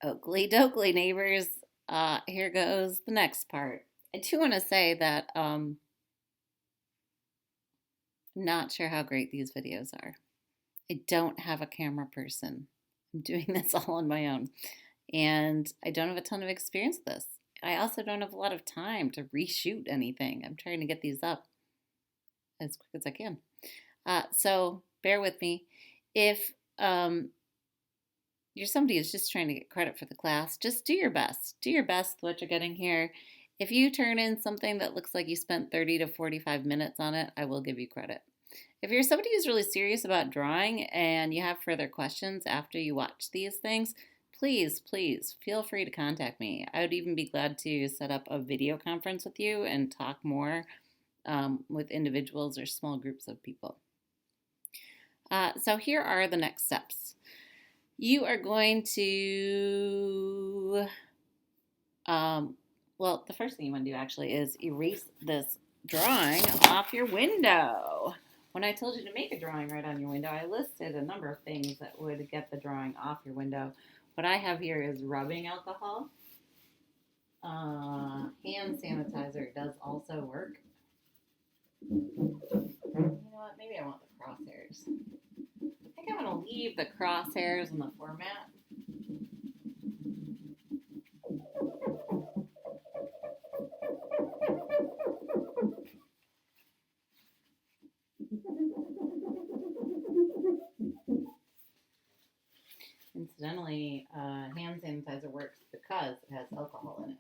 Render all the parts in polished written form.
Oakley dokley neighbors, here goes the next part. I do want to say that I'm not sure how great these videos are. I don't have a camera person. I'm doing this all on my own. And I don't have a ton of experience with this. I also don't have a lot of time to reshoot anything. I'm trying to get these up as quick as I can. So bear with me. If you're somebody who's just trying to get credit for the class, just do your best. Do your best with what you're getting here. If you turn in something that looks like you spent 30 to 45 minutes on it, I will give you credit. If you're somebody who's really serious about drawing and you have further questions after you watch these things, please, please feel free to contact me. I would even be glad to set up a video conference with you and talk more with individuals or small groups of people. So here are the next steps. You are going to, well, the first thing you want to do actually is erase this drawing off your window. When I told you to make a drawing right on your window, I listed a number of things that would get the drawing off your window. What I have here is rubbing alcohol. Hand sanitizer does also work. You know what? Maybe I want the crosshairs. I think I'm going to leave the crosshairs in the format. Incidentally, hand sanitizer works because it has alcohol in it.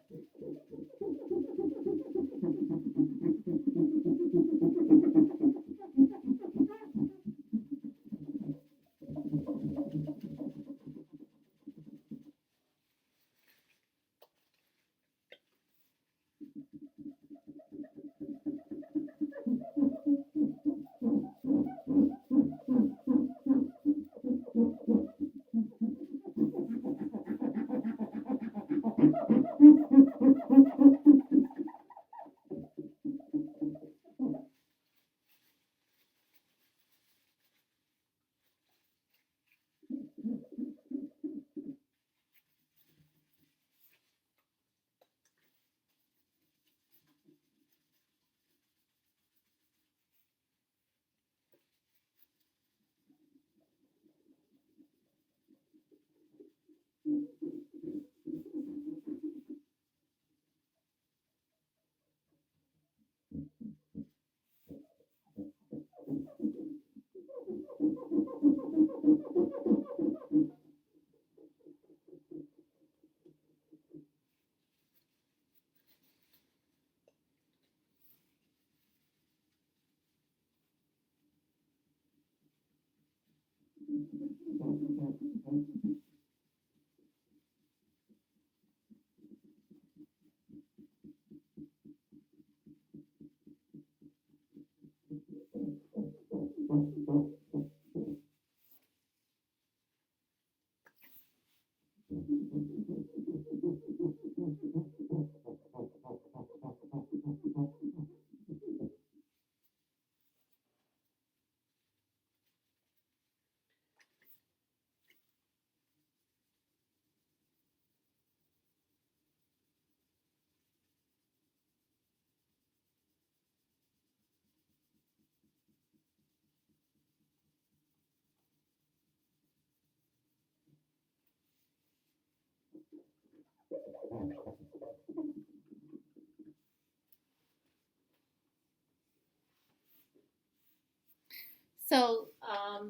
So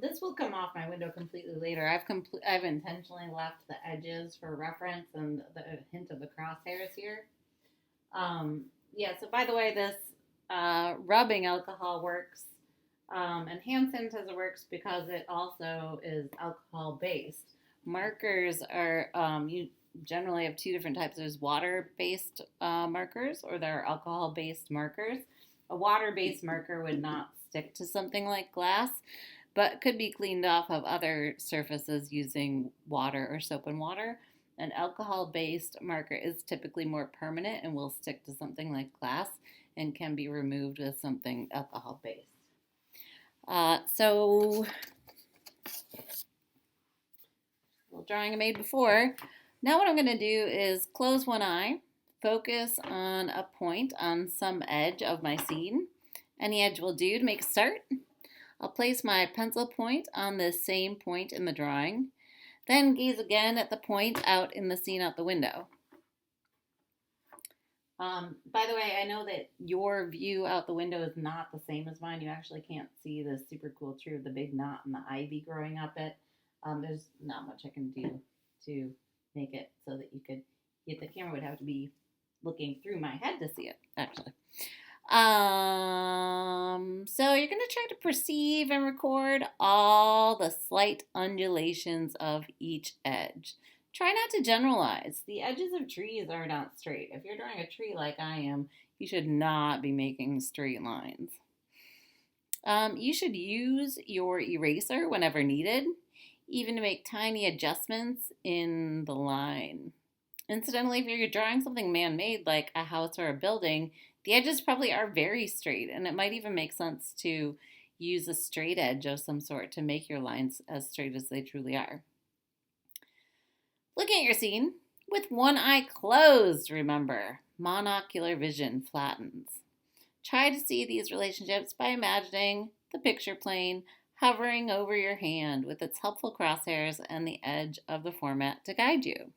this will come off my window completely later. I've intentionally left the edges for reference and the hint of the crosshairs here. Yeah. So by the way, this rubbing alcohol works, and hand sanitizer works because it also is alcohol based. Markers are you generally have two different types. There's water based markers, or there are alcohol based markers. A water based marker would not stick to something like glass, but could be cleaned off of other surfaces using water or soap and water. An alcohol based marker is typically more permanent and will stick to something like glass and can be removed with something alcohol based. So, little drawing I made before. Now what I'm going to do is close one eye, focus on a point on some edge of my scene. Any edge will do to make a start. I'll place my pencil point on the same point in the drawing, then gaze again at the point out in the scene out the window. By the way, I know that your view out the window is not the same as mine. You actually can't see the super cool tree with the big knot and the ivy growing up it. There's not much I can do to make it so that you could get the camera would have to be looking through my head to see it, actually. So you're going to try to perceive and record all the slight undulations of each edge. Try not to generalize. The edges of trees are not straight. If you're drawing a tree like I am, you should not be making straight lines. You should use your eraser whenever needed, even to make tiny adjustments in the line. Incidentally, if you're drawing something man-made like a house or a building, the edges probably are very straight, and it might even make sense to use a straight edge of some sort to make your lines as straight as they truly are. Looking at your scene, with one eye closed, remember, monocular vision flattens. Try to see these relationships by imagining the picture plane hovering over your hand with its helpful crosshairs and the edge of the format to guide you.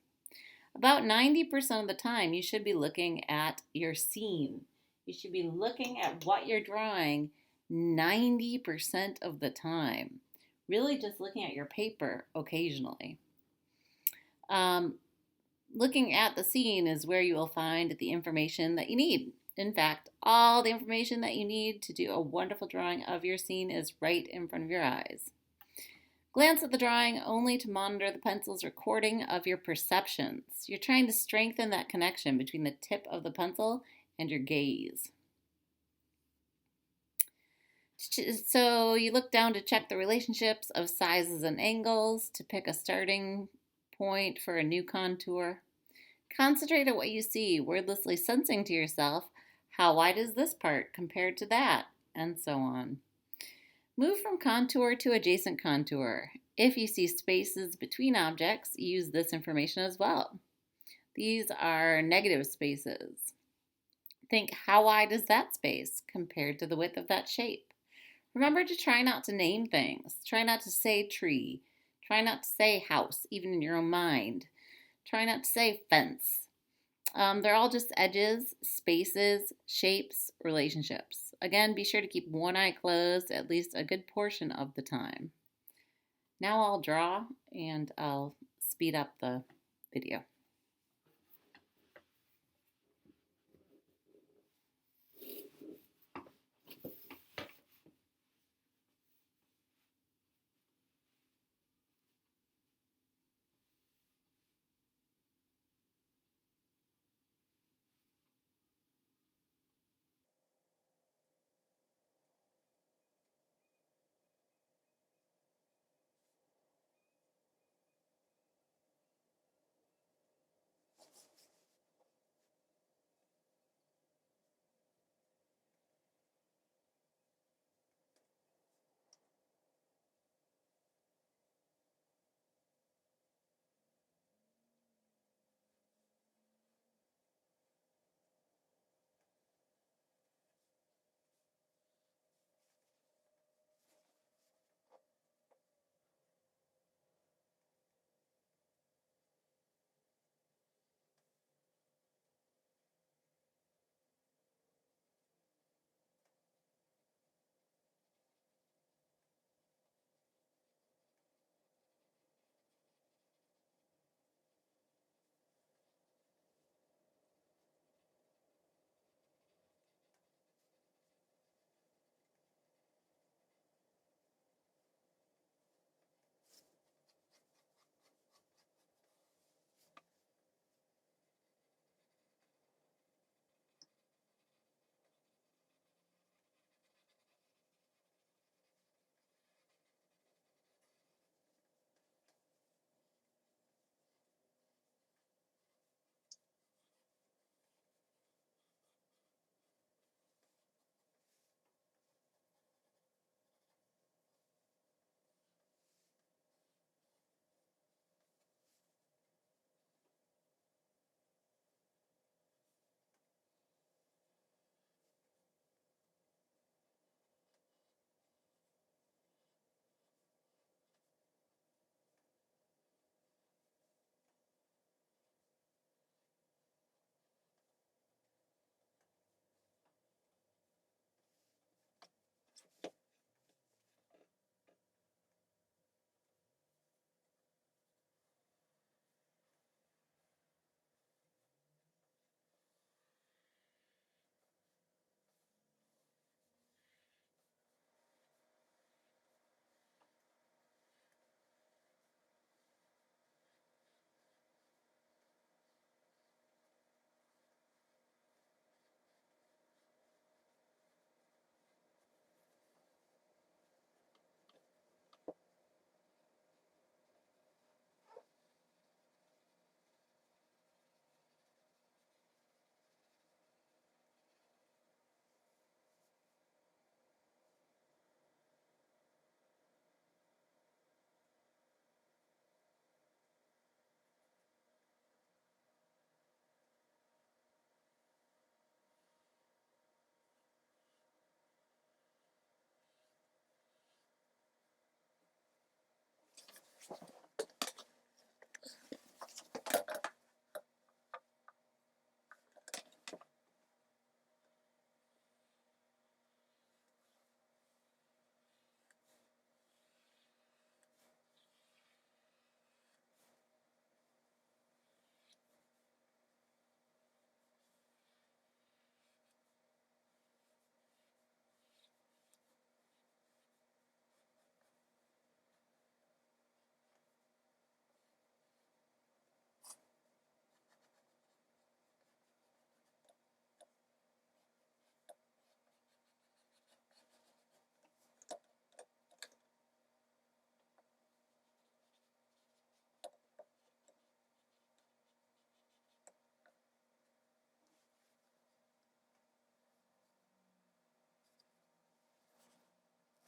About 90% of the time, you should be looking at your scene. You should be looking at what you're drawing 90% of the time. Really just looking at your paper occasionally. Looking at the scene is where you will find the information that you need. In fact, all the information that you need to do a wonderful drawing of your scene is right in front of your eyes. Glance at the drawing only to monitor the pencil's recording of your perceptions. You're trying to strengthen that connection between the tip of the pencil and your gaze. So you look down to check the relationships of sizes and angles to pick a starting point for a new contour. Concentrate on what you see, wordlessly sensing to yourself, how wide is this part compared to that, and so on. Move from contour to adjacent contour. If you see spaces between objects, use this information as well. These are negative spaces. Think, how wide is that space compared to the width of that shape? Remember to try not to name things. Try not to say tree. Try not to say house, even in your own mind. Try not to say fence. They're all just edges, spaces, shapes, relationships. Again, be sure to keep one eye closed at least a good portion of the time. Now I'll draw and I'll speed up the video.